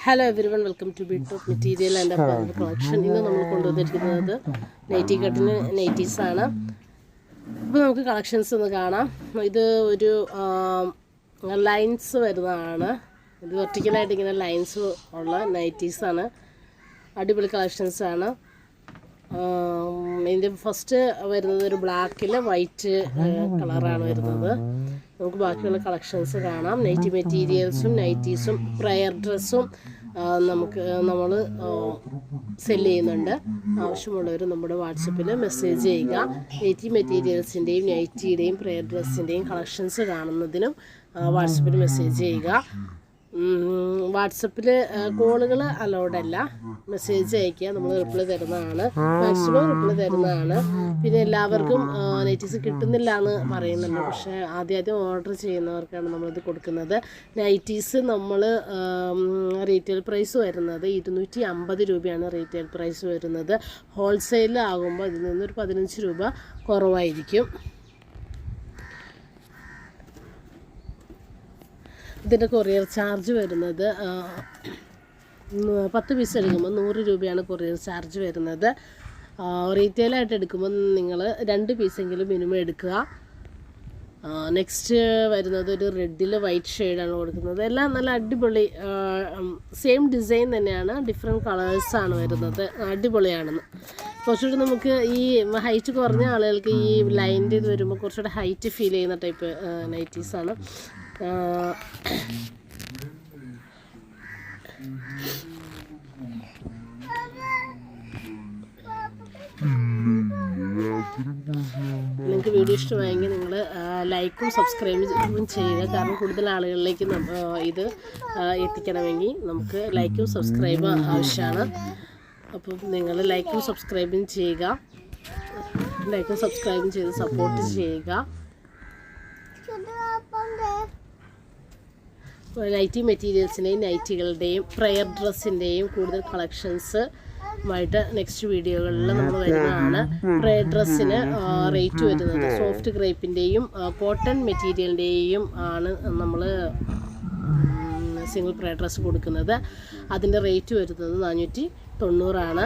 Hello everyone, welcome to B top material and apparent collection. ഇന്ന് നമ്മൾ കൊണ്ടുവന്നിരിക്കുന്നത് nightie കട്ടിന് നൈറ്റീസാണ്. അപ്പോൾ നമുക്ക് കളക്ഷൻസ് ഒന്ന് കാണാം. ഇത് ഒരു ലൈൻസ് വരുന്നതാണ്. ഇത് വെർട്ടിക്കലായിട്ട് ഇങ്ങനെ ലൈൻസ് ഉള്ള നൈറ്റീസാണ്. അടിപൊളി കളക്ഷൻസാണ്. ഇതിൻ്റെ ഫസ്റ്റ് വരുന്നത് ഒരു ബ്ലാക്കിൽ വൈറ്റ് കളറാണ് വരുന്നത്. നമുക്ക് ബാക്കിയുള്ള കളക്ഷൻസ് കാണാം. നൈറ്റി മെറ്റീരിയൽസും നൈറ്റീസും പ്രയർ ഡ്രസ്സും നമ്മൾ സെല് ചെയ്യുന്നുണ്ട്. ആവശ്യമുള്ളവർ നമ്മുടെ വാട്സപ്പിൽ മെസ്സേജ് ചെയ്യുക. നൈറ്റി മെറ്റീരിയൽസിൻ്റെയും നൈറ്റിയുടെയും പ്രയർ ഡ്രസ്സിൻ്റെയും കളക്ഷൻസ് കാണുന്നതിനും വാട്സപ്പിൽ മെസ്സേജ് ചെയ്യുക. വാട്സപ്പിൽ കോളുകൾ അലൗഡ് അല്ല, മെസ്സേജ് അയയ്ക്കുക. നമ്മൾ റിപ്ലൈ തരുന്നതാണ്, മാക്സിമം റിപ്ലൈ തരുന്നതാണ്. പിന്നെ എല്ലാവർക്കും നൈറ്റീസ് കിട്ടുന്നില്ല എന്ന് പറയുന്നുണ്ട്, പക്ഷേ ആദ്യം ഓർഡർ ചെയ്യുന്നവർക്കാണ് നമ്മളിത് കൊടുക്കുന്നത്. നൈറ്റീസ് നമ്മൾ റീറ്റെയിൽ പ്രൈസ് വരുന്നത് 250 രൂപയാണ് റീറ്റെയിൽ പ്രൈസ് വരുന്നത്. ഹോൾസെയിൽ ആകുമ്പോൾ ഇതിൽ നിന്നൊരു 15 രൂപ കുറവായിരിക്കും. ഇതിൻ്റെ കൊറിയർ ചാർജ് വരുന്നത് 10 പീസ് എടുക്കുമ്പോൾ 100 രൂപയാണ് കൊറിയർ ചാർജ് വരുന്നത്. റീറ്റെയിലായിട്ട് എടുക്കുമ്പോൾ നിങ്ങൾ 2 പീസെങ്കിലും മിനിമം എടുക്കുക. നെക്സ്റ്റ് വരുന്നത് ഒരു റെഡിൽ വൈറ്റ് ഷെയ്ഡാണ് കൊടുക്കുന്നത്. എല്ലാം നല്ല അടിപൊളി സെയിം ഡിസൈൻ തന്നെയാണ്, ഡിഫറെൻറ്റ് കളേഴ്സാണ് വരുന്നത്. അടിപൊളിയാണെന്ന്. കുറച്ചുകൂടി നമുക്ക് ഈ ഹൈറ്റ് കുറഞ്ഞ ആളുകൾക്ക് ഈ ലൈൻ്റെ ഇത് വരുമ്പോൾ കുറച്ചുകൂടെ ഹൈറ്റ് ഫീൽ ചെയ്യുന്ന ടൈപ്പ് നൈറ്റീസാണ്. നിങ്ങൾക്ക് വീഡിയോ ഇഷ്ടമായെങ്കിൽ നിങ്ങൾ ലൈക്കും സബ്സ്ക്രൈബും ചെയ്യുക. കാരണം കൂടുതൽ ആളുകളിലേക്ക് ഇത് എത്തിക്കണമെങ്കിൽ നമുക്ക് ലൈക്കും സബ്സ്ക്രൈബും ആവശ്യമാണ്. അപ്പം നിങ്ങൾ ലൈക്കും സബ്സ്ക്രൈബും ചെയ്യുക. ലൈക്കും സബ്സ്ക്രൈബും ചെയ്ത് സപ്പോർട്ട് ചെയ്യുക. നൈറ്റി മെറ്റീരിയൽസിൻ്റെയും നൈറ്റികളുടെയും പ്രയർ ഡ്രസ്സിൻ്റെയും കൂടുതൽ കളക്ഷൻസുമായിട്ട് നെക്സ്റ്റ് വീഡിയോകളിൽ നമ്മൾ വരുന്നതാണ്. പ്രയർ ഡ്രസ്സിന് റേറ്റ് വരുന്നത് സോഫ്റ്റ് ക്രേപ്പിൻ്റെയും കോട്ടൺ മെറ്റീരിയലിൻ്റെയും ആണ് നമ്മൾ സിംഗിൾ പ്രയർ ഡ്രസ്സ് കൊടുക്കുന്നത്. അതിൻ്റെ റേറ്റ് വരുന്നത് 490 ആണ്.